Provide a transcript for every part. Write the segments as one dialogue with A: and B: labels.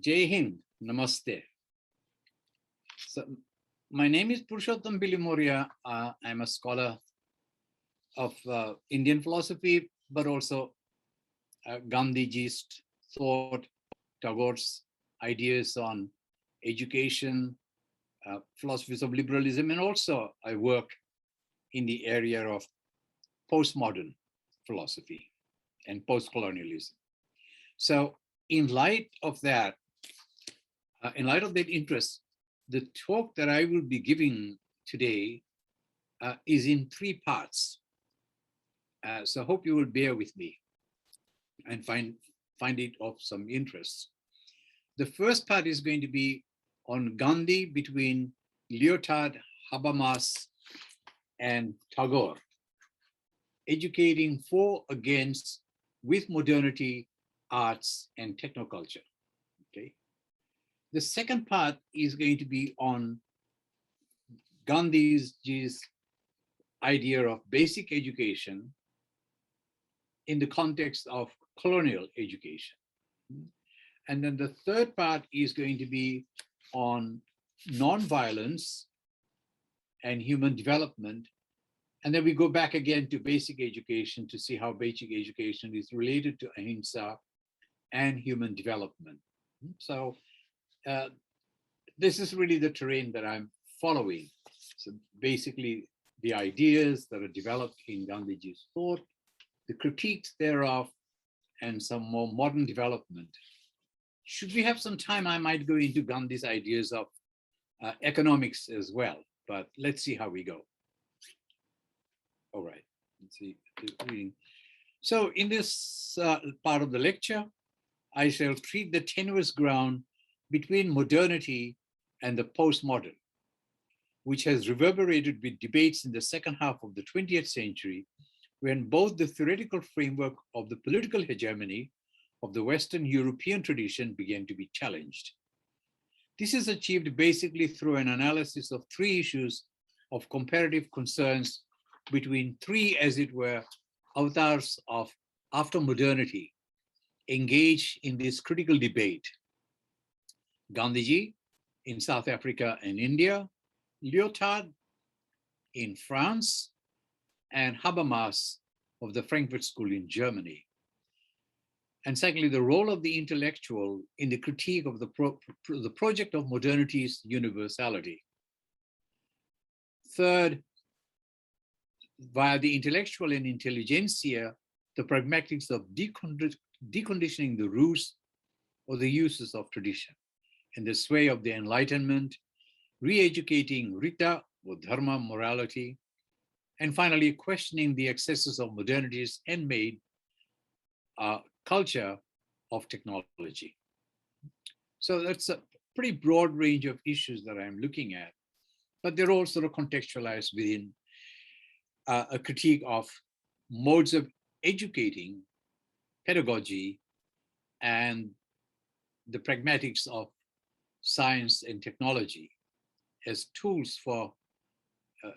A: Jai Hind, Namaste. So, my name is Purushottama Bilimoria. I'm a scholar of Indian philosophy, but also Gandhiji's thought, Tagore's ideas on education, philosophies of liberalism, and also I work in the area of postmodern philosophy and post-colonialism. So in light of that interest, the talk that I will be giving today is in three parts. So I hope you will bear with me and find it of some interest. The first part is going to be on Gandhi between Lyotard, Habermas, and Tagore, educating for, against, with modernity, arts, and technoculture. Okay. The second part is going to be on Gandhi's idea of basic education in the context of colonial education. And then the third part is going to be on nonviolence and human development. And then we go back again to basic education to see how basic education is related to ahimsa and human development. So this is really the terrain that I'm following. So basically the ideas that are developed in Gandhiji's thought, the critiques thereof, and some more modern development. Should we have some time, I might go into Gandhi's ideas of economics as well, but let's see how we go. All right, let's see. So in this part of the lecture, I shall treat the tenuous ground between modernity and the postmodern, which has reverberated with debates in the second half of the 20th century, when both the theoretical framework of the political hegemony of the Western European tradition began to be challenged. This is achieved basically through an analysis of three issues of comparative concerns between three, as it were, avatars of after modernity engaged in this critical debate. Gandhiji in South Africa and India, Lyotard in France, and Habermas of the Frankfurt School in Germany. And secondly, the role of the intellectual in the critique of the project of modernity's universality. Third, via the intellectual and intelligentsia, the pragmatics of deconditioning the roots or the uses of tradition, and the sway of the Enlightenment, re-educating Rita or Dharma, morality, and finally questioning the excesses of modernity's handmade culture of technology. So that's a pretty broad range of issues that I'm looking at, but they're all sort of contextualized within a critique of modes of educating, pedagogy, and the pragmatics of science and technology as tools for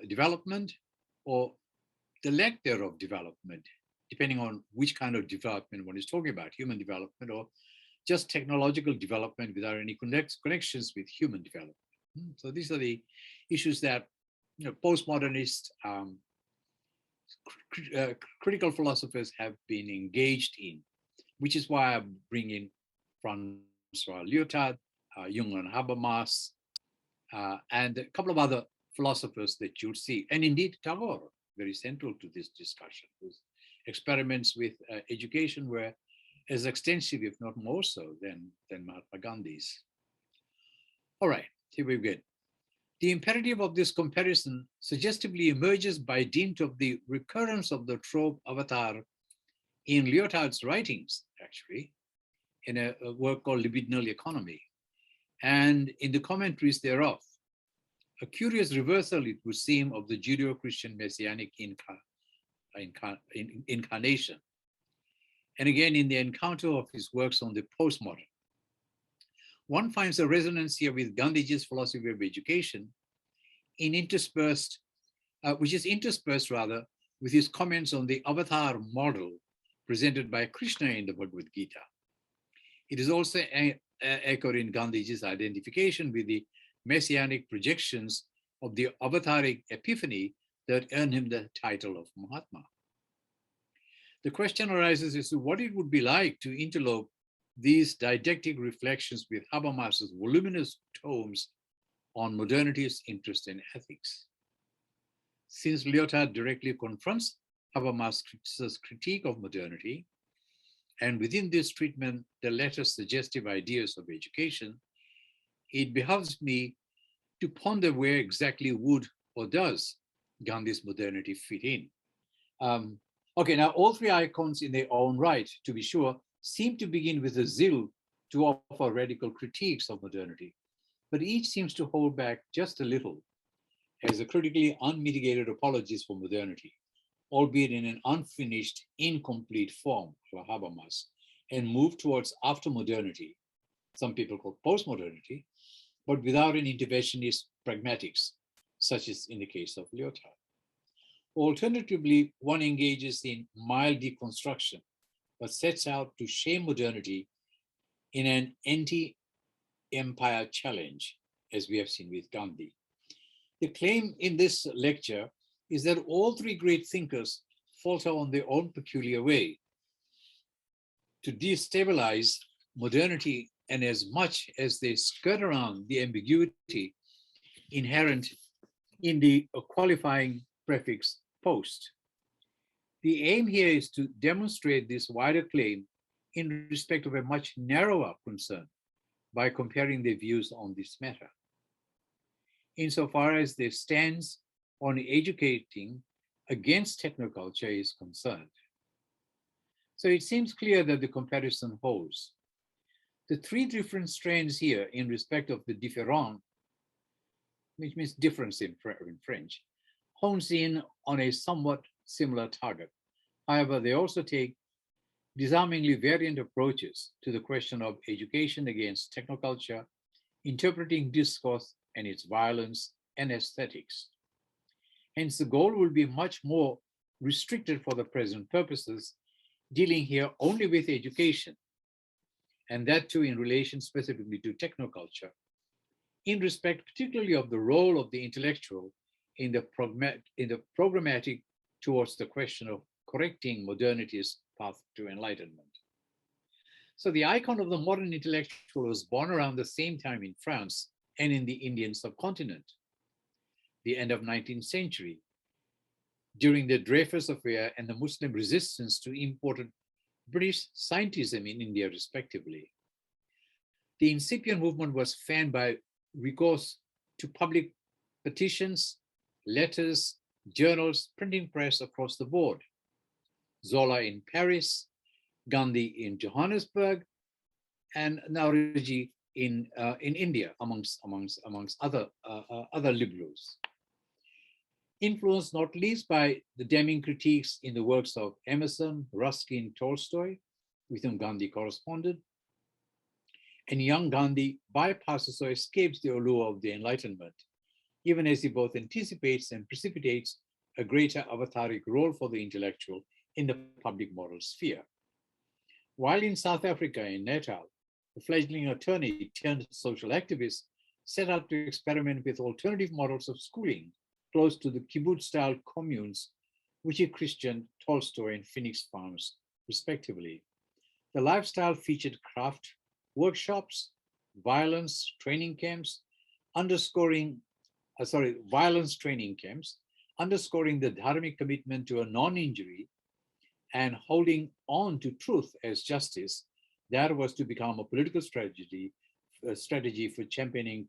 A: development or the lack thereof development, depending on which kind of development one is talking about, human development or just technological development without any connections with human development. So these are the issues that postmodernist critical philosophers have been engaged in, which is why I bring in Francois Leotard, Jung Habermas, and a couple of other philosophers that you'll see, and indeed Tagore, very central to this discussion, whose experiments with education were as extensive, if not more so, than Mahatma Gandhi's. All right, here we begin. The imperative of this comparison suggestively emerges by dint of the recurrence of the trope avatar in Lyotard's writings, actually, in a work called Libidinal Economy, and in the commentaries thereof. A curious reversal, it would seem, of the Judeo-Christian messianic incarnation. And again, in the encounter of his works on the postmodern. One finds a resonance here with Gandhiji's philosophy of education, which is interspersed rather with his comments on the avatar model presented by Krishna in the Bhagavad Gita. It is also echoed in Gandhiji's identification with the messianic projections of the avataric epiphany that earned him the title of Mahatma. The question arises as to what it would be like to interlope these didactic reflections with Habermas's voluminous tomes on modernity's interest in ethics. Since Lyotard directly confronts Habermas' critique of modernity, and within this treatment, the latter's suggestive ideas of education, it behoves me to ponder where exactly would or does Gandhi's modernity fit in. Okay, now all three icons in their own right, to be sure, seem to begin with a zeal to offer radical critiques of modernity, but each seems to hold back just a little as a critically unmitigated apologist for modernity, albeit in an unfinished, incomplete form for Habermas, and move towards after-modernity, some people call post-modernity, but without an interventionist pragmatics, such as in the case of Lyotard. Alternatively, one engages in mild deconstruction, but sets out to shame modernity in an anti-empire challenge, as we have seen with Gandhi. The claim in this lecture is that all three great thinkers falter on their own peculiar way to destabilize modernity, and as much as they skirt around the ambiguity inherent in the qualifying prefix post. The aim here is to demonstrate this wider claim in respect of a much narrower concern by comparing their views on this matter. Insofar as their stance on educating against technoculture is concerned. So it seems clear that the comparison holds. The three different strains here in respect of the différent, which means difference in French, hones in on a somewhat similar target. However, they also take disarmingly variant approaches to the question of education against technoculture, interpreting discourse and its violence and aesthetics. Hence, the goal will be much more restricted for the present purposes, dealing here only with education, and that too in relation specifically to technoculture, in respect particularly of the role of the intellectual in the programmatic towards the question of correcting modernity's path to enlightenment. So the icon of the modern intellectual was born around the same time in France and in the Indian subcontinent, the end of 19th century, during the Dreyfus affair and the Muslim resistance to imported British scientism in India, respectively. The incipient movement was fanned by recourse to public petitions, letters, journals, printing press across the board. Zola in Paris, Gandhi in Johannesburg, and Naoroji in India, amongst other liberals. Influenced not least by the Deming critiques in the works of Emerson, Ruskin, Tolstoy, with whom Gandhi corresponded, and young Gandhi bypasses or escapes the allure of the Enlightenment, even as he both anticipates and precipitates a greater avataric role for the intellectual in the public moral sphere. While in South Africa, in Natal, the fledgling attorney turned social activist set out to experiment with alternative models of schooling close to the kibbutz-style communes which he christened Tolstoy and Phoenix Farms, respectively. The lifestyle featured craft workshops, violence training camps, underscoring the dharmic commitment to a non-injury and holding on to truth as justice. That was to become a political strategy for championing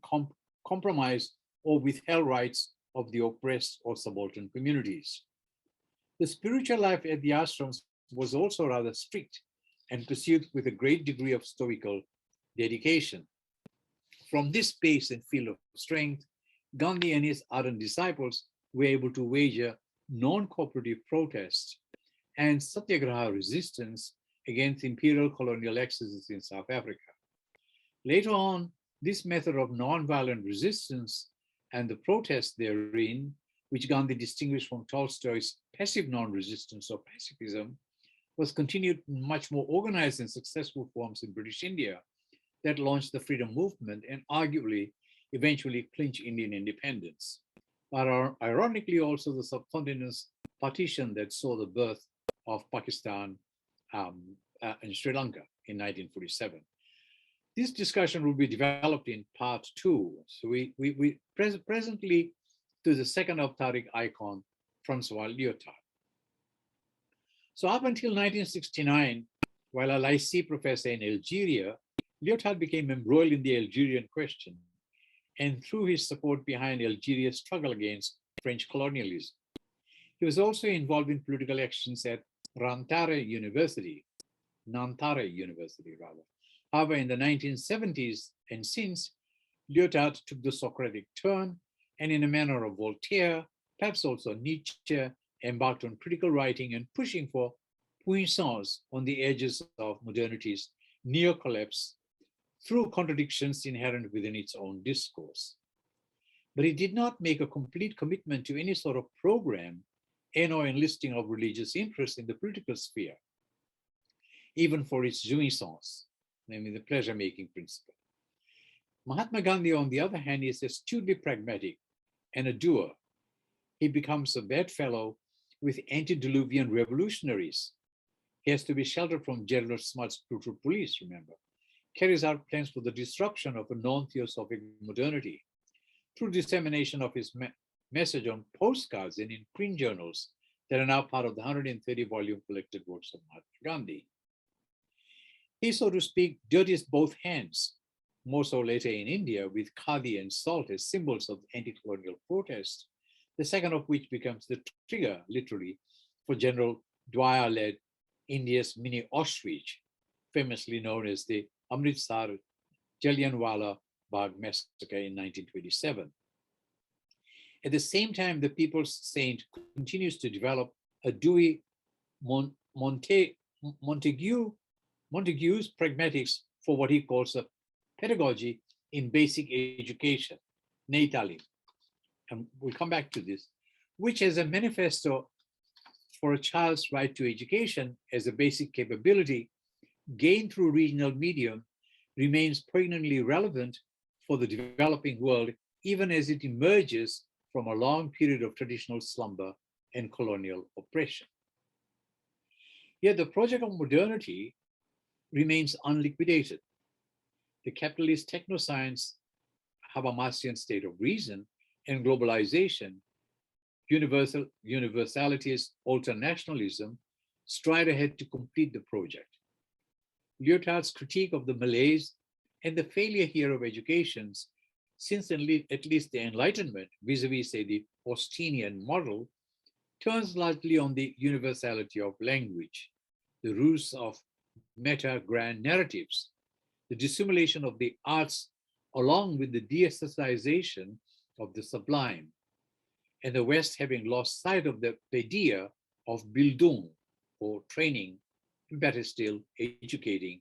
A: compromise or withheld rights of the oppressed or subaltern communities. The spiritual life at the ashrams was also rather strict and pursued with a great degree of stoical dedication. From this space and field of strength, Gandhi and his ardent disciples were able to wage a non-cooperative protest and satyagraha resistance against imperial colonial excesses in South Africa. Later on, this method of non-violent resistance and the protest therein, which Gandhi distinguished from Tolstoy's passive non-resistance or pacifism, was continued in much more organized and successful forms in British India that launched the freedom movement and arguably eventually clinched Indian independence. But ironically, also the subcontinent's partition that saw the birth of Pakistan and Sri Lanka in 1947. This discussion will be developed in part two. So we presently to the second authoric icon, Francois Leotard. So up until 1969, while a lycée professor in Algeria, Lyotard became embroiled in the Algerian question and threw his support behind Algeria's struggle against French colonialism. He was also involved in political actions at Nanterre University. However, in the 1970s and since, Lyotard took the Socratic turn and in a manner of Voltaire, perhaps also Nietzsche, embarked on critical writing and pushing for puissance on the edges of modernity's near collapse through contradictions inherent within its own discourse. But he did not make a complete commitment to any sort of program and or enlisting of religious interest in the political sphere, even for its jouissance, namely the pleasure-making principle. Mahatma Gandhi, on the other hand, is astutely pragmatic and a doer. He becomes a bedfellow with antediluvian revolutionaries. He has to be sheltered from General Smuts' brutal police, remember. Carries out plans for the disruption of a non-theosophic modernity through dissemination of his message on postcards and in print journals that are now part of the 130-volume collected works of Mahatma Gandhi. He, so to speak, dirties both hands, more so later in India, with khadi and salt as symbols of anti-colonial protest, the second of which becomes the trigger, literally, for General Dwyer-led India's mini Auschwitz, famously known as the Amritsar Jallianwala Bagh massacre in 1927. At the same time, the People's Saint continues to develop a Dewey Montague's pragmatics for what he calls a pedagogy in basic education, Neitalim. And we'll come back to this, which as a manifesto for a child's right to education as a basic capability gained through regional medium remains poignantly relevant for the developing world, even as it emerges from a long period of traditional slumber and colonial oppression. Yet the project of modernity remains unliquidated. The capitalist technoscience, Habermasian state of reason, and globalization, universality's ultranationalism, stride ahead to complete the project. Lyotard's critique of the malaise and the failure here of educations, since at least the Enlightenment, vis-a-vis, say, the Austinian model, turns largely on the universality of language, the ruse of meta-grand narratives, the dissimulation of the arts, along with the de-aestheticization of the sublime, and the West having lost sight of the idea of Bildung, or training, better still, educating,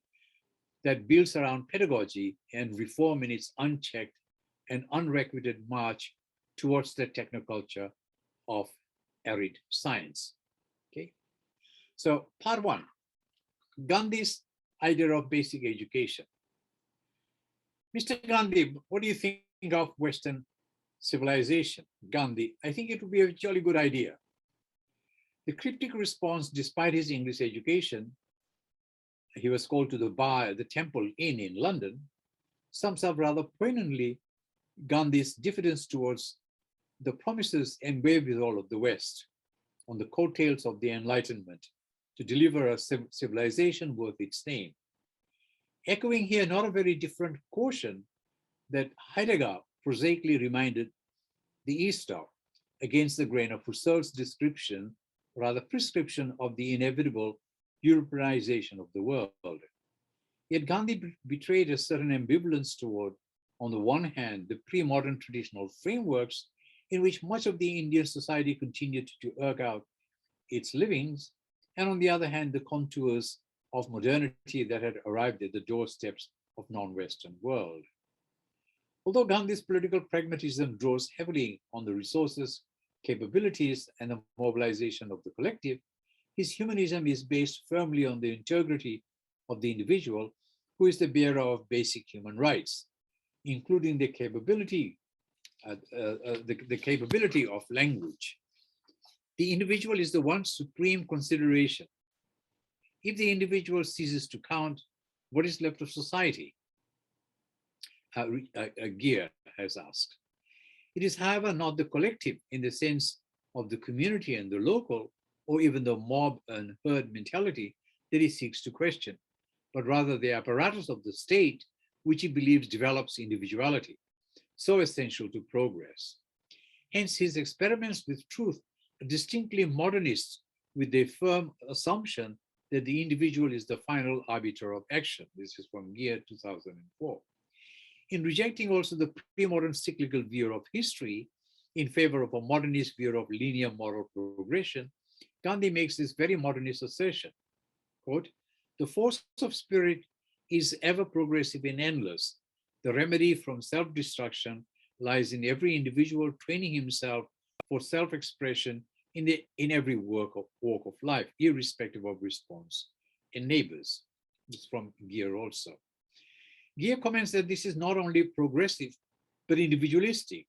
A: that builds around pedagogy and reform in its unchecked and unrequited march towards the technoculture of arid science. Okay, so part one, Gandhi's idea of basic education. Mr. Gandhi, what do you think of Western civilization? Gandhi, I think it would be a jolly good idea. The cryptic response, despite his English education, he was called to the bar at the Temple Inn in London, sums up rather poignantly Gandhi's diffidence towards the promises and wherewithal of the West on the coattails of the Enlightenment to deliver a civilization worth its name. Echoing here not a very different caution that Heidegger prosaically reminded the East of against the grain of Husserl's description, rather prescription of the inevitable Europeanization of the world. Yet Gandhi betrayed a certain ambivalence toward, on the one hand, the pre-modern traditional frameworks in which much of the Indian society continued to work out its livings, and on the other hand, the contours of modernity that had arrived at the doorsteps of non-Western world. Although Gandhi's political pragmatism draws heavily on the resources, capabilities, and the mobilization of the collective, His humanism is based firmly on the integrity of the individual, who is the bearer of basic human rights, including the capability of language. The individual is the one supreme consideration. If the individual ceases to count, what is left of society? Gear has asked. It is, however, not the collective in the sense of the community and the local, or even the mob and herd mentality that he seeks to question, but rather the apparatus of the state, which he believes develops individuality, so essential to progress. Hence, his experiments with truth are distinctly modernist, with the firm assumption that the individual is the final arbiter of action. This is from year 2004. In rejecting also the pre-modern cyclical view of history in favor of a modernist view of linear moral progression, Gandhi makes this very modernist assertion, quote, "The force of spirit is ever progressive and endless. The remedy from self-destruction lies in every individual training himself for self-expression in every walk of life, irrespective of response and neighbors." It's from Gear also. Gear comments that this is not only progressive, but individualistic.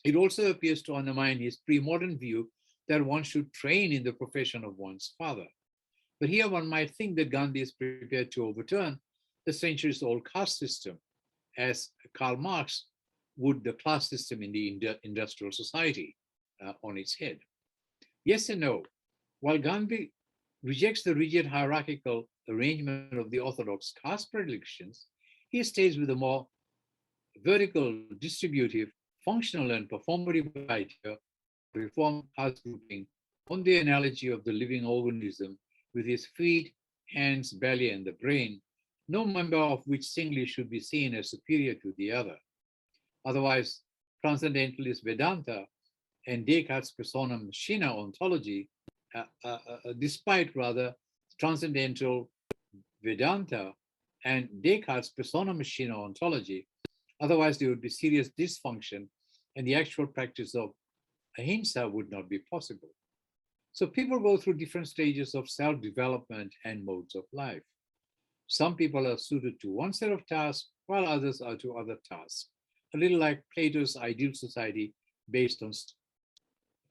A: It also appears to undermine his pre-modern view that one should train in the profession of one's father. But here one might think that Gandhi is prepared to overturn the centuries-old caste system, as Karl Marx would the class system in the industrial society on its head. Yes and no. While Gandhi rejects the rigid hierarchical arrangement of the orthodox caste predilections, he stays with a more vertical, distributive, functional, and performative idea of reform caste grouping on the analogy of the living organism with his feet, hands, belly, and the brain, no member of which singly should be seen as superior to the other. Otherwise, transcendentalist Vedanta and Descartes' persona machina ontology, despite rather transcendental Vedanta and Descartes' persona machina ontology, otherwise there would be serious dysfunction and the actual practice of ahimsa would not be possible. So people go through different stages of self-development and modes of life. Some people are suited to one set of tasks, while others are to other tasks. A little like Plato's ideal society based on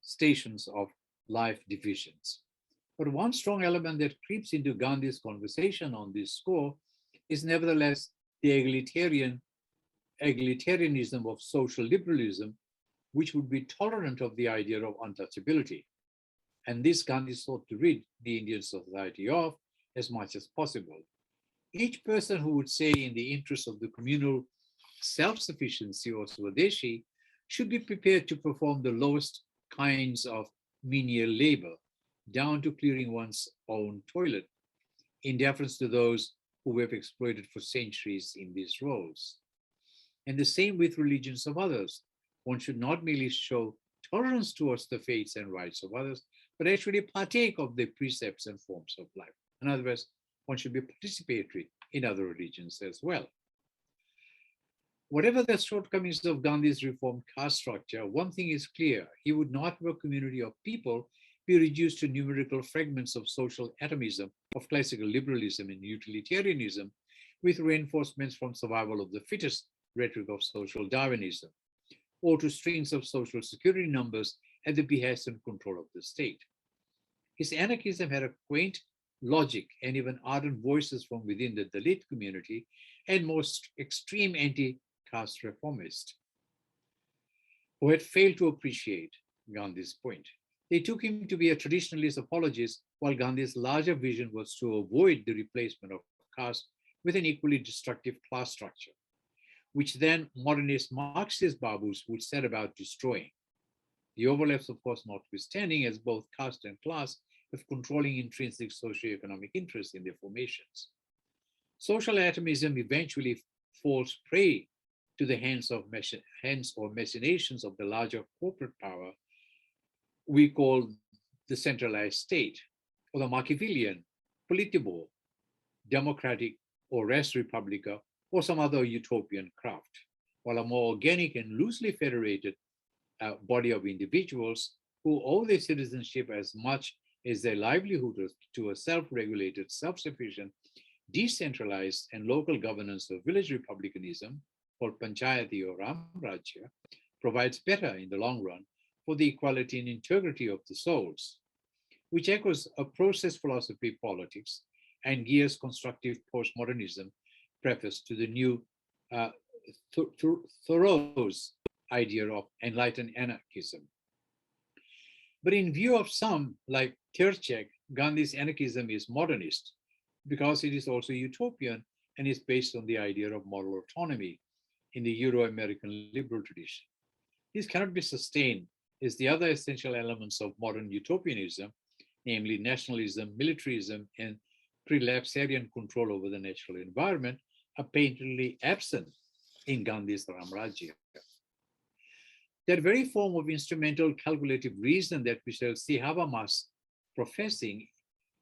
A: stations of life divisions. But one strong element that creeps into Gandhi's conversation on this score is nevertheless the egalitarianism of social liberalism, which would be tolerant of the idea of untouchability. And this Gandhi sought to rid the Indian society of as much as possible. Each person who would say in the interest of the communal self-sufficiency or Swadeshi should be prepared to perform the lowest kinds of menial labor, down to clearing one's own toilet, in deference to those who have exploited for centuries in these roles. And the same with religions of others. One should not merely show tolerance towards the faiths and rights of others, but actually partake of the precepts and forms of life. In other words, one should be participatory in other religions as well. Whatever the shortcomings of Gandhi's reformed caste structure, one thing is clear: he would not have a community of people be reduced to numerical fragments of social atomism, of classical liberalism and utilitarianism, with reinforcements from survival of the fittest rhetoric of social Darwinism, or to strings of social security numbers at the behest and control of the state. His anarchism had a quaint logic and even ardent voices from within the Dalit community and most extreme anti-caste reformists who had failed to appreciate Gandhi's point. They took him to be a traditionalist apologist, while Gandhi's larger vision was to avoid the replacement of caste with an equally destructive class structure, which then modernist Marxist Babus would set about destroying. The overlaps, of course, notwithstanding, as both caste and class have controlling intrinsic socioeconomic interests in their formations. Social atomism eventually falls prey to the hands or machinations of the larger corporate power we call the centralized state, or the Machiavellian, Politburo, democratic or res publica, or some other utopian craft, while a more organic and loosely federated body of individuals who owe their citizenship as much is their livelihood to a self-regulated, self-sufficient, decentralized and local governance of village republicanism, called Panchayati or Ramrajya, provides better in the long run for the equality and integrity of the souls, which echoes a process philosophy politics and gears constructive postmodernism preface to the new uh, Thoreau's idea of enlightened anarchism. But in view of some, like Terchek, Gandhi's anarchism is modernist because it is also utopian and is based on the idea of moral autonomy in the Euro-American liberal tradition. This cannot be sustained as the other essential elements of modern utopianism, namely nationalism, militarism, and prelapsarian control over the natural environment, are painfully absent in Gandhi's Ramrajya. That very form of instrumental calculative reason that we shall see Habermas professing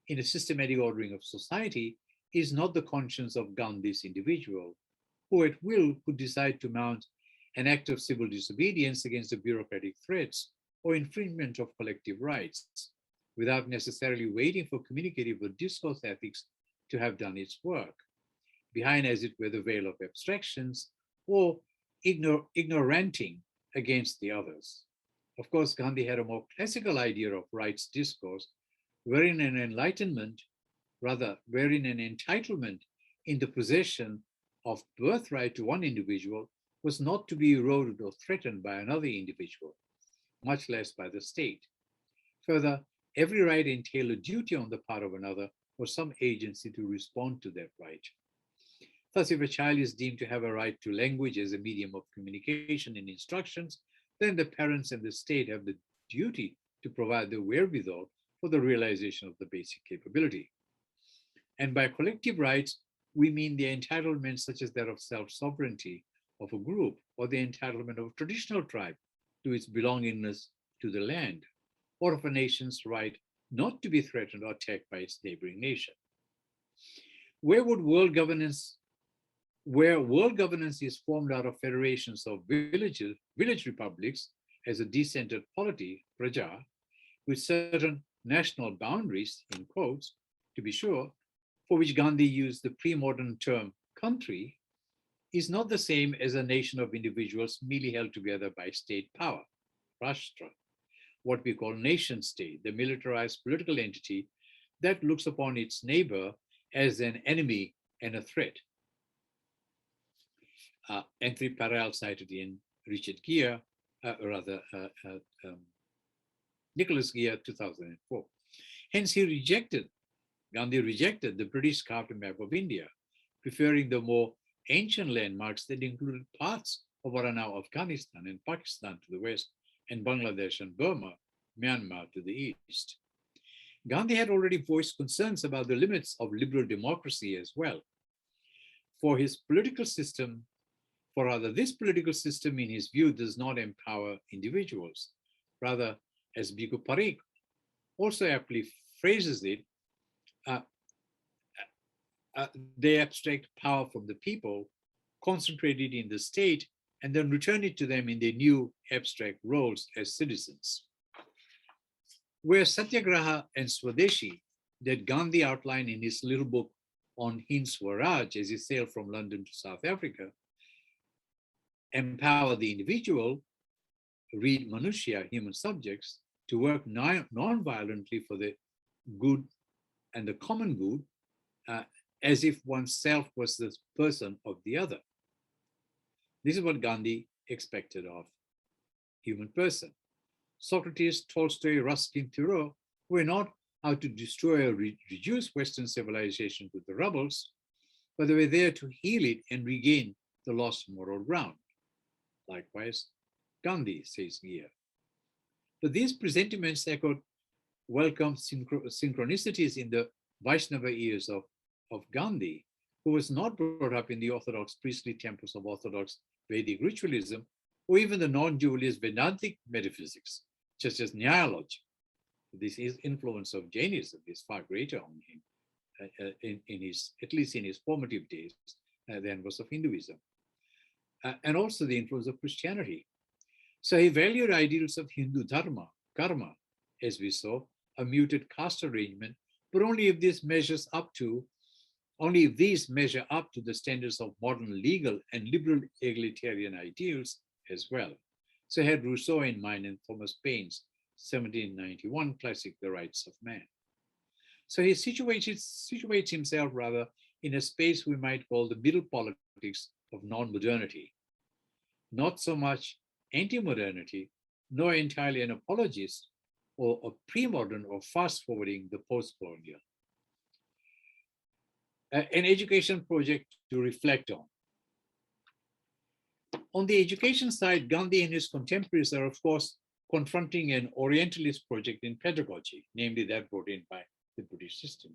A: in a systematic ordering of society is not the conscience of Gandhi's individual, who at will could decide to mount an act of civil disobedience against the bureaucratic threats or infringement of collective rights, without necessarily waiting for communicative or discourse ethics to have done its work, behind, as it were, the veil of abstractions or ignoranting against the others. Of course, Gandhi had a more classical idea of rights discourse, wherein an entitlement in the possession of birthright to one individual was not to be eroded or threatened by another individual, much less by the state. Further, every right entailed a duty on the part of another or some agency to respond to that right. Thus, if a child is deemed to have a right to language as a medium of communication and instructions, then the parents and the state have the duty to provide the wherewithal for the realization of the basic capability. And by collective rights, we mean the entitlements such as that of self-sovereignty of a group or the entitlement of a traditional tribe to its belongingness to the land, or of a nation's right not to be threatened or attacked by its neighboring nation. Where world governance is formed out of federations of village republics as a decentered polity, praja, with certain national boundaries, in quotes, to be sure, for which Gandhi used the pre-modern term country, is not the same as a nation of individuals merely held together by state power, rashtra, what we call nation state, the militarized political entity that looks upon its neighbor as an enemy and a threat. Entry Parel cited in Richard Gere, Nicholas Gere, 2004. Hence, Gandhi rejected the British carved map of India, preferring the more ancient landmarks that included parts of what are now Afghanistan and Pakistan to the west, and Bangladesh and Burma, Myanmar to the east. Gandhi had already voiced concerns about the limits of liberal democracy as well. This political system, in his view, does not empower individuals. Rather, as Bhikkhu Parikh also aptly phrases it, they abstract power from the people, concentrate it in the state, and then return it to them in their new abstract roles as citizens. Where Satyagraha and Swadeshi, that Gandhi outlined in his little book on Hind Swaraj as he sailed from London to South Africa, empower the individual, read Manushya, human subjects, to work non-violently for the good and the common good, as if oneself was the person of the other. This is what Gandhi expected of human person. Socrates, Tolstoy, Ruskin, Thoreau were not out to destroy or reduce Western civilization to the rubbles, but they were there to heal it and regain the lost moral ground. Likewise, Gandhi, says Gere. But these presentiments echoed welcome synchronicities in the Vaishnava years of Gandhi, who was not brought up in the orthodox priestly temples of orthodox Vedic ritualism, or even the non-dualist Vedantic metaphysics, such as Nyayalogy. This is influence of Jainism is far greater on him, at least in his formative days, than was of Hinduism. And also the influence of Christianity. So he valued ideals of Hindu dharma, karma, as we saw, a muted caste arrangement, but only if these measure up to the standards of modern legal and liberal egalitarian ideals as well. So I had Rousseau in mind and Thomas Paine's 1791 classic, The Rights of Man. So he situates himself rather in a space we might call the middle politics of non-modernity. Not so much anti-modernity, nor entirely an apologist or a pre-modern or fast-forwarding the post-colonial. An education project to reflect on. On the education side, Gandhi and his contemporaries are, of course, confronting an Orientalist project in pedagogy, namely that brought in by the British system.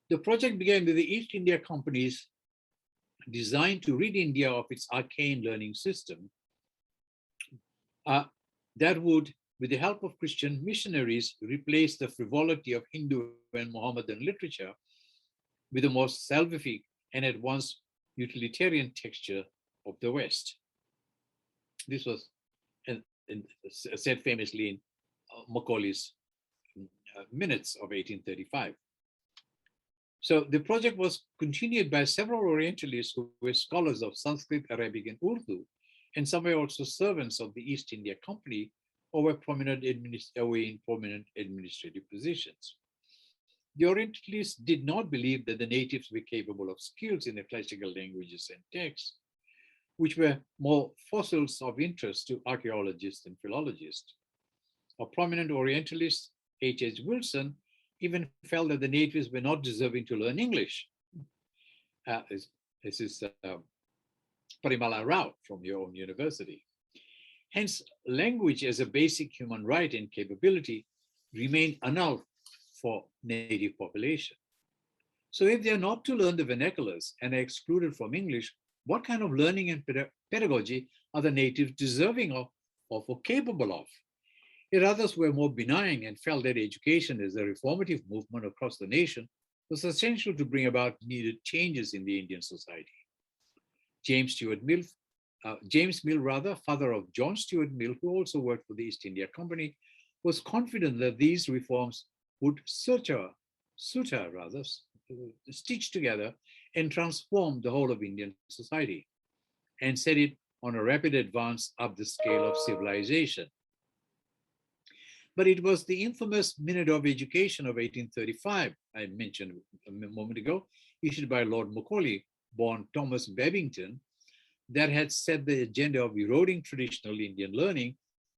A: The project began with the East India Company's design to rid India of its arcane learning system that would, with the help of Christian missionaries, replace the frivolity of Hindu and Mohammedan literature with the more salvific and at once utilitarian texture of the West. This was said famously in Macaulay's Minutes of 1835. So the project was continued by several Orientalists who were scholars of Sanskrit, Arabic, and Urdu, and some were also servants of the East India Company or were in prominent administrative positions. The Orientalists did not believe that the natives were capable of skills in the classical languages and texts, which were more fossils of interest to archaeologists and philologists. A prominent Orientalist, H.H. Wilson, even felt that the natives were not deserving to learn English. This is Parimala Rao from your own university. Hence, language as a basic human right and capability remained annulled for native population. So if they are not to learn the vernaculars and are excluded from English, what kind of learning and pedagogy are the natives deserving of or capable of? Yet others were more benign and felt that education as a reformative movement across the nation was essential to bring about needed changes in the Indian society. James Mill, father of John Stuart Mill, who also worked for the East India Company, was confident that these reforms would stitch together and transform the whole of Indian society and set it on a rapid advance up the scale of civilization. But it was the infamous Minute of Education of 1835, I mentioned a moment ago, issued by Lord Macaulay, born Thomas Babington, that had set the agenda of eroding traditional Indian learning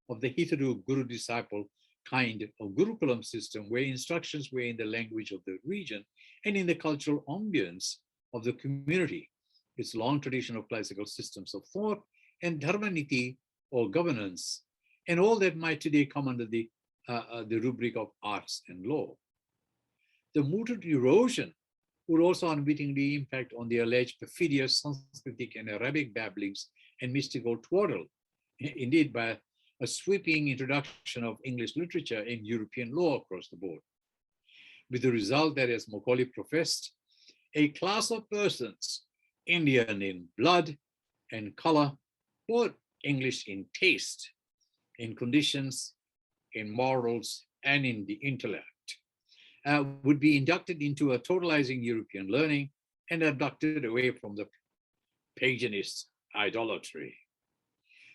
A: of the hitherto guru-disciple kind of Gurukulam system, where instructions were in the language of the region and in the cultural ambience of the community, its long tradition of classical systems of thought and dharmaniti or governance, and all that might today come under the rubric of arts and law. The mooted erosion would also unwittingly impact on the alleged perfidious Sanskritic and Arabic babblings and mystical twaddle, indeed by a sweeping introduction of English literature and European law across the board. With the result that, as Macaulay professed, a class of persons, Indian in blood and color, but English in taste, in conditions, in morals, and in the intellect, would be inducted into a totalizing European learning and abducted away from the paganist idolatry.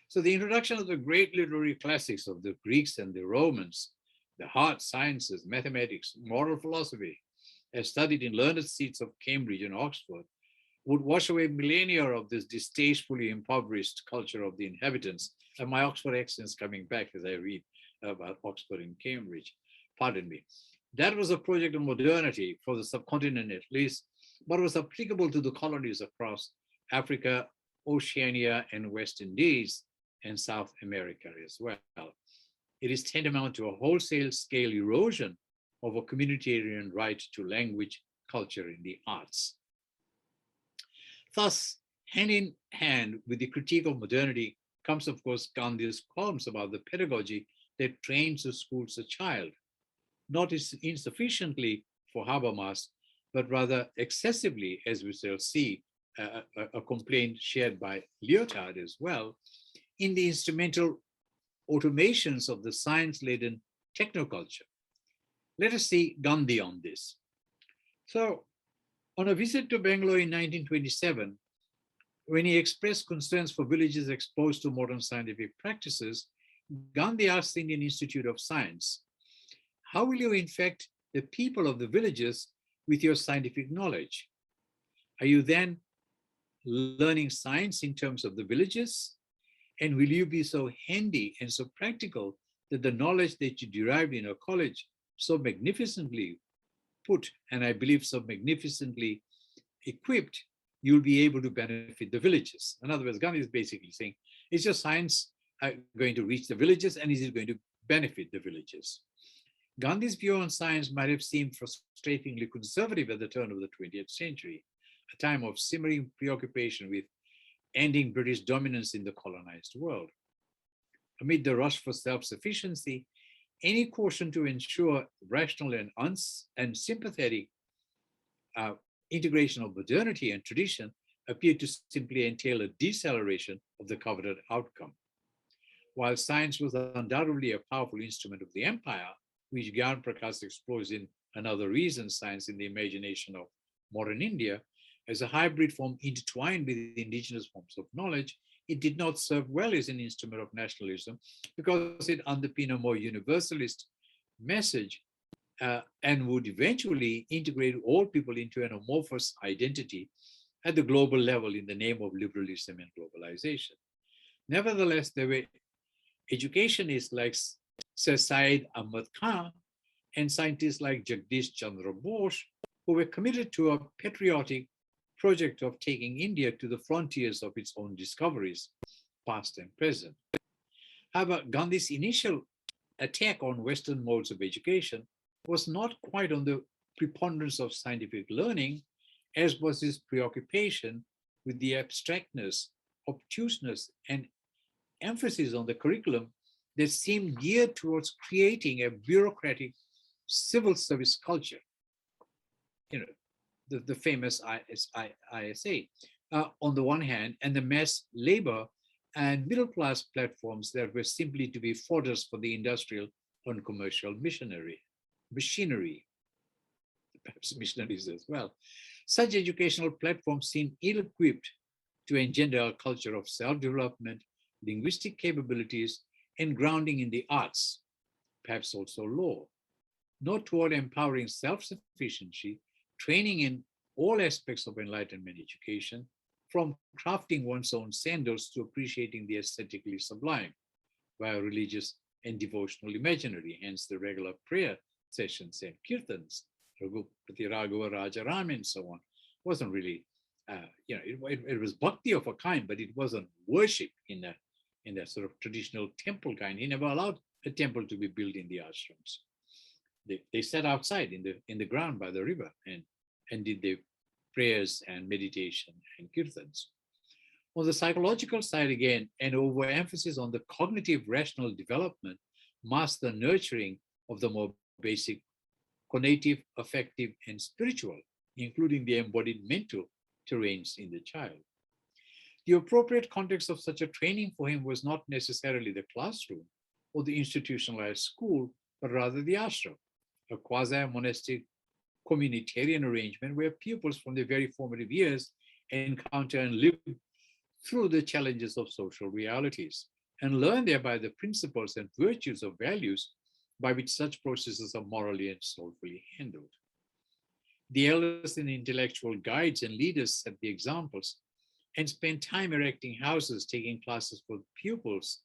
A: So the introduction of the great literary classics of the Greeks and the Romans, the hard sciences, mathematics, moral philosophy, as studied in learned seats of Cambridge and Oxford, would wash away millennia of this distastefully impoverished culture of the inhabitants. And my Oxford accent's coming back as I read about Oxford and Cambridge, pardon me. That was a project of modernity for the subcontinent at least, but was applicable to the colonies across Africa, Oceania, and West Indies, and South America as well. It is tantamount to a wholesale scale erosion of a communitarian right to language, culture, and the arts. Thus, hand in hand with the critique of modernity comes, of course, Gandhi's poems about the pedagogy that trains or schools a child, not insufficiently for Habermas, but rather excessively, as we shall see, a complaint shared by Lyotard as well, in the instrumental automations of the science-laden technoculture. Let us see Gandhi on this. So, on a visit to Bangalore in 1927, when he expressed concerns for villages exposed to modern scientific practices, Gandhi asked the Indian Institute of Science, how will you infect the people of the villages with your scientific knowledge? Are you then learning science in terms of the villages? And will you be so handy and so practical that the knowledge that you derived in your college so magnificently put, and I believe so magnificently equipped, you'll be able to benefit the villages? In other words, Gandhi is basically saying, is your science going to reach the villages, and is it going to benefit the villages? Gandhi's view on science might have seemed frustratingly conservative at the turn of the 20th century, a time of simmering preoccupation with ending British dominance in the colonized world. Amid the rush for self-sufficiency, any caution to ensure rational and sympathetic integration of modernity and tradition appeared to simply entail a deceleration of the coveted outcome. While science was undoubtedly a powerful instrument of the empire, which Gyan Prakash explores in Another Reason, Science in the Imagination of Modern India, as a hybrid form intertwined with the indigenous forms of knowledge, it did not serve well as an instrument of nationalism because it underpinned a more universalist message and would eventually integrate all people into an amorphous identity at the global level in the name of liberalism and globalization. Nevertheless, there were educationists like Sir Syed Ahmad Khan and scientists like Jagdish Chandra Bose who were committed to a patriotic project of taking India to the frontiers of its own discoveries, past and present. However, Gandhi's initial attack on Western modes of education was not quite on the preponderance of scientific learning, as was his preoccupation with the abstractness, obtuseness, and emphasis on the curriculum that seemed geared towards creating a bureaucratic civil service culture. You know, the famous ISA on the one hand, and the mass labor and middle class platforms that were simply to be fodders for the industrial and commercial machinery, perhaps missionaries as well. Such educational platforms seem ill-equipped to engender a culture of self-development, linguistic capabilities, and grounding in the arts, perhaps also law, not toward empowering self-sufficiency, training in all aspects of Enlightenment education, from crafting one's own sandals to appreciating the aesthetically sublime via religious and devotional imaginary, hence the regular prayer sessions and kirtans, Raghupati Raghava Rajaram and so on. Wasn't really, it was bhakti of a kind, but it wasn't worship in that sort of traditional temple kind. He never allowed a temple to be built in the ashrams. They sat outside in the ground by the river and did their prayers and meditation and kirtans. On the psychological side, again, an overemphasis on the cognitive rational development masked the nurturing of the more basic cognitive, affective, and spiritual, including the embodied mental terrains in the child. The appropriate context of such a training for him was not necessarily the classroom or the institutionalized school, but rather the ashram, a quasi-monastic communitarian arrangement where pupils from their very formative years encounter and live through the challenges of social realities and learn thereby the principles and virtues of values by which such processes are morally and soulfully handled. The elders and intellectual guides and leaders set the examples and spend time erecting houses, taking classes for pupils,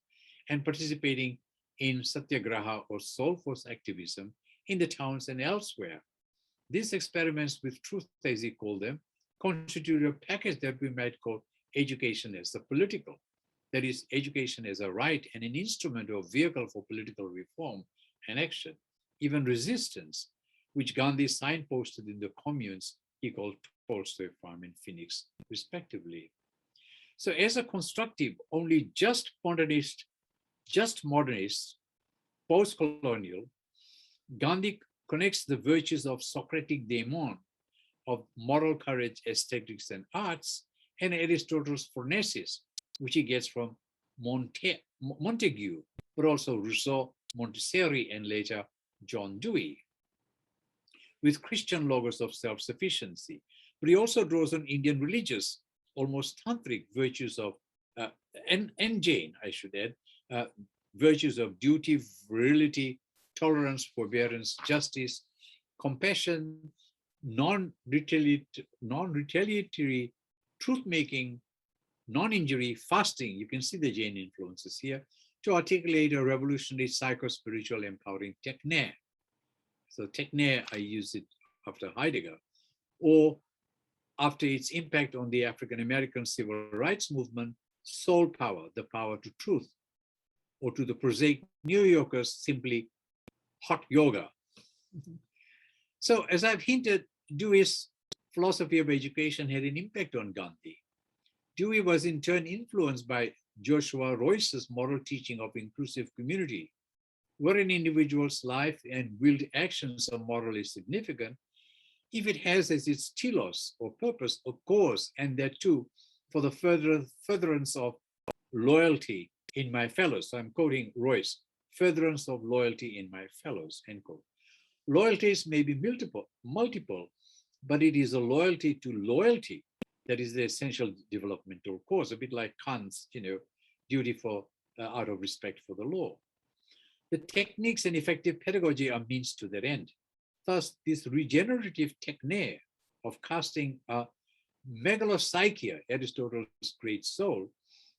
A: and participating in satyagraha or soul force activism in the towns and elsewhere. These experiments with truth, as he called them, constitute a package that we might call education as the political. That is, education as a right and an instrument or vehicle for political reform and action, even resistance, which Gandhi signposted in the communes he called Tolstoy Farm and Phoenix, respectively. So as a constructive, only just modernist, post-colonial, Gandhi connects the virtues of Socratic daemon, of moral courage, aesthetics, and arts, and Aristotle's phronesis, which he gets from Montague, but also Rousseau, Montessori, and later John Dewey, with Christian logos of self-sufficiency. But he also draws on Indian religious, almost tantric virtues of, and Jain, I should add, virtues of duty, virility, tolerance, forbearance, justice, compassion, non-retaliatory, truth-making, non-injury, fasting. You can see the Jain influences here, to articulate a revolutionary psycho-spiritual empowering techne. So techne, I use it after Heidegger, or after its impact on the African-American civil rights movement, soul power, the power to truth, or to the prosaic New Yorkers, simply hot yoga. So as I've hinted, Dewey's philosophy of education had an impact on Gandhi. Dewey was in turn influenced by Joshua Royce's moral teaching of inclusive community, where an individual's life and willed actions are morally significant if it has as its telos or purpose or cause, and that too for the furtherance of loyalty in my fellows. So I'm quoting Royce, furtherance of loyalty in my fellows, end quote. Loyalties may be multiple, but it is a loyalty to loyalty that is the essential developmental cause, a bit like Kant's, duty for out of respect for the law. The techniques and effective pedagogy are means to that end. Thus, this regenerative technique of casting a megalopsyche, Aristotle's great soul,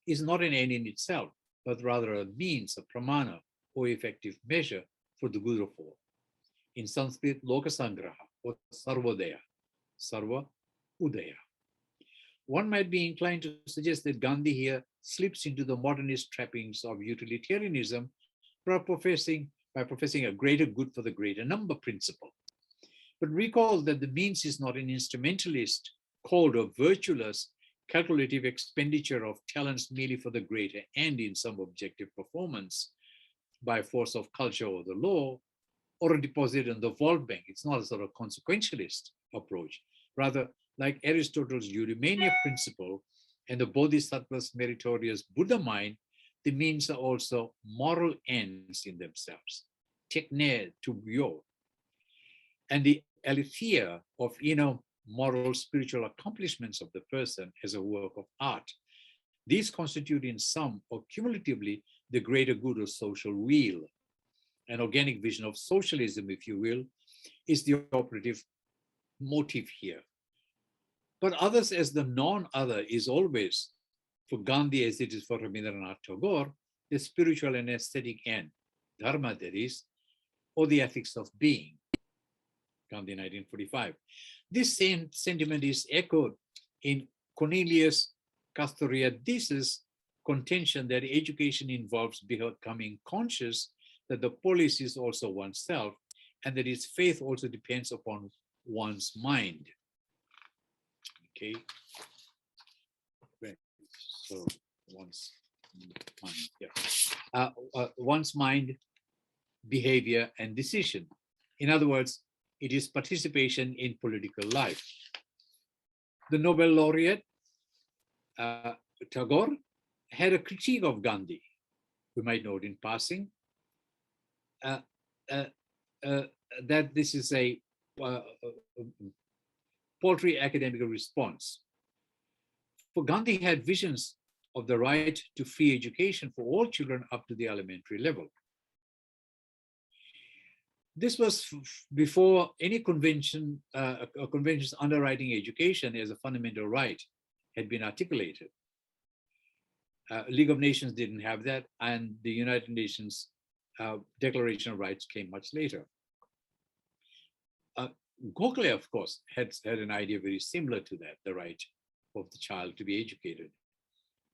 A: is not an end in itself, but rather a means, a pramana, or effective measure for the good of all. In Sanskrit, lokasangraha, or sarvodaya, sarva udaya. One might be inclined to suggest that Gandhi here slips into the modernist trappings of utilitarianism by professing a greater good for the greater number principle. But recall that the means is not an instrumentalist, cold or virtueless, calculative expenditure of talents merely for the greater end in some objective performance by force of culture or the law, or a deposit in the vault bank. It's not a sort of consequentialist approach. Rather, like Aristotle's eudaimonia principle and the Bodhisattva's meritorious Buddha mind, the means are also moral ends in themselves. Techne to byo. And the aletheia of moral spiritual accomplishments of the person as a work of art. These constitute in sum or cumulatively the greater good of social weal. An organic vision of socialism, if you will, is the operative motive here. But others as the non-other is always, for Gandhi as it is for Rabindranath Tagore, the spiritual and aesthetic end, dharma that is, or the ethics of being, Gandhi 1945. This same sentiment is echoed in Cornelius Castoriadis' contention that education involves becoming conscious that the polis is also oneself, and that its faith also depends upon one's mind. Okay. So one's mind, yeah. One's mind, behavior, and decision. In other words, it is participation in political life. The Nobel laureate, Tagore, had a critique of Gandhi, we might note in passing, that this is a paltry academic response. For Gandhi had visions of the right to free education for all children up to the elementary level. This was before any conventions underwriting education as a fundamental right had been articulated. League of Nations didn't have that, and the United Nations Declaration of Rights came much later. Gokhale, of course, had an idea very similar to that, the right of the child to be educated.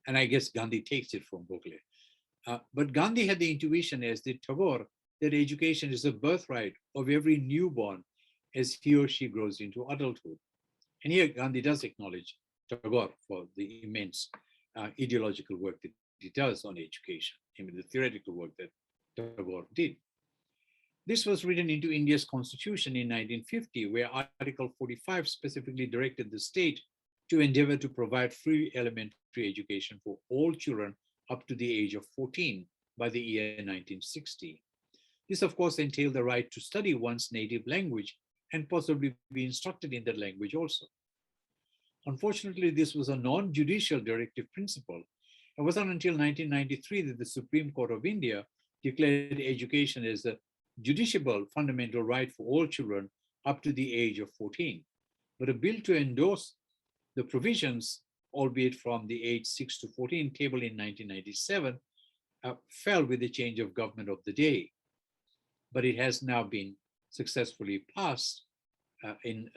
A: And I guess Gandhi takes it from Gokhale. But Gandhi had the intuition, as did Tagore, that education is a birthright of every newborn as he or she grows into adulthood. And here Gandhi does acknowledge Tagore for the immense ideological work that he does on education, the theoretical work that Tagore did. This was written into India's constitution in 1950, where Article 45 specifically directed the state to endeavor to provide free elementary education for all children up to the age of 14 by the year 1960. This, of course, entailed the right to study one's native language and possibly be instructed in that language also. Unfortunately, this was a non-judicial directive principle. It wasn't until 1993 that the Supreme Court of India declared education as a justiciable fundamental right for all children up to the age of 14. But a bill to endorse the provisions, albeit from the age 6 to 14 table in 1997, fell with the change of government of the day. But it has now been successfully passed in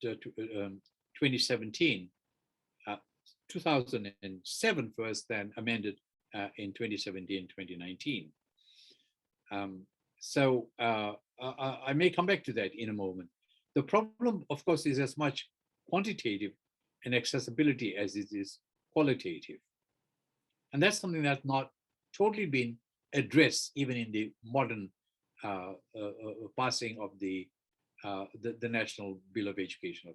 A: 2017, 2007 first, then amended in 2017, 2019. I may come back to that in a moment. The problem, of course, is as much quantitative and accessibility as it is qualitative. And that's something that's not totally been addressed even in the modern passing of the National Bill of Education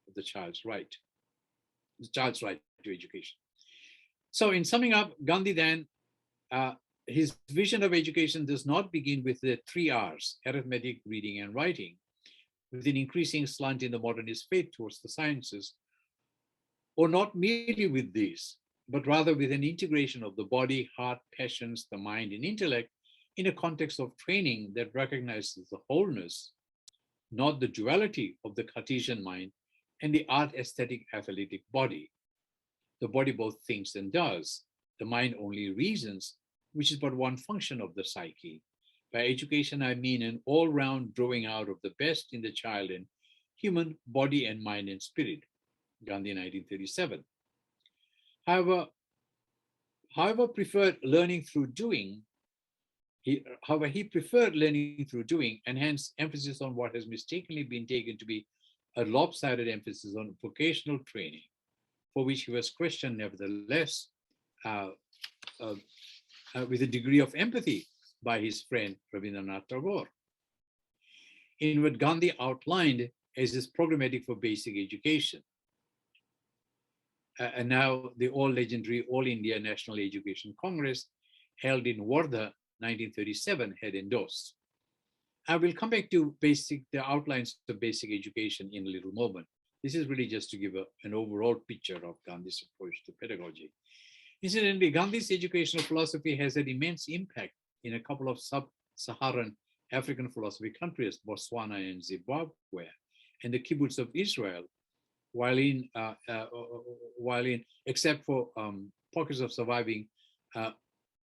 A: of the child's right to education. So in summing up, Gandhi then, his vision of education does not begin with the 3 R's, arithmetic, reading, and writing, with an increasing slant in the modernist faith towards the sciences, or not merely with these, but rather with an integration of the body, heart, passions, the mind, and intellect in a context of training that recognizes the wholeness, not the duality of the Cartesian mind and the art, aesthetic, athletic body. The body both thinks and does. The mind only reasons, which is but one function of the psyche. By education, I mean an all-round drawing out of the best in the child in human body and mind and spirit. Gandhi, 1937. However, preferred learning through doing. He preferred learning through doing, and hence emphasis on what has mistakenly been taken to be a lopsided emphasis on vocational training, for which he was questioned nevertheless with a degree of empathy by his friend Rabindranath Tagore. In what Gandhi outlined as his programmatic for basic education, and now the all-legendary All India National Education Congress, held in Wardha, 1937, had endorsed. I will come back to the outlines of basic education in a little moment. This is really just to give an overall picture of Gandhi's approach to pedagogy. Incidentally, Gandhi's educational philosophy has had immense impact in a couple of sub-Saharan African philosophy countries, Botswana and Zimbabwe, and the kibbutz of Israel, while in except for pockets of surviving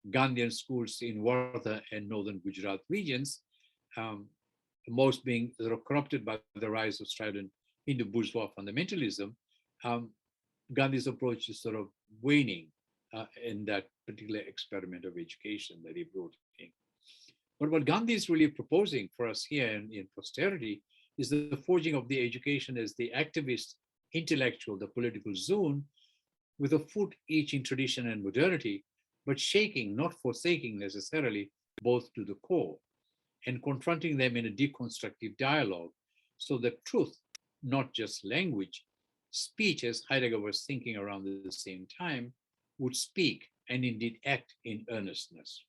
A: Gandhian schools in Wardha and northern Gujarat regions, most being sort of corrupted by the rise of strident Hindu bourgeois fundamentalism, Gandhi's approach is sort of waning in that particular experiment of education that he brought in. But what Gandhi is really proposing for us here in posterity is the forging of the education as the activist, intellectual, the political zone, with a foot each in tradition and modernity, but shaking, not forsaking necessarily, both to the core, and confronting them in a deconstructive dialogue, so that truth, not just language, speech, as Heidegger was thinking around the same time, would speak and indeed act in earnestness.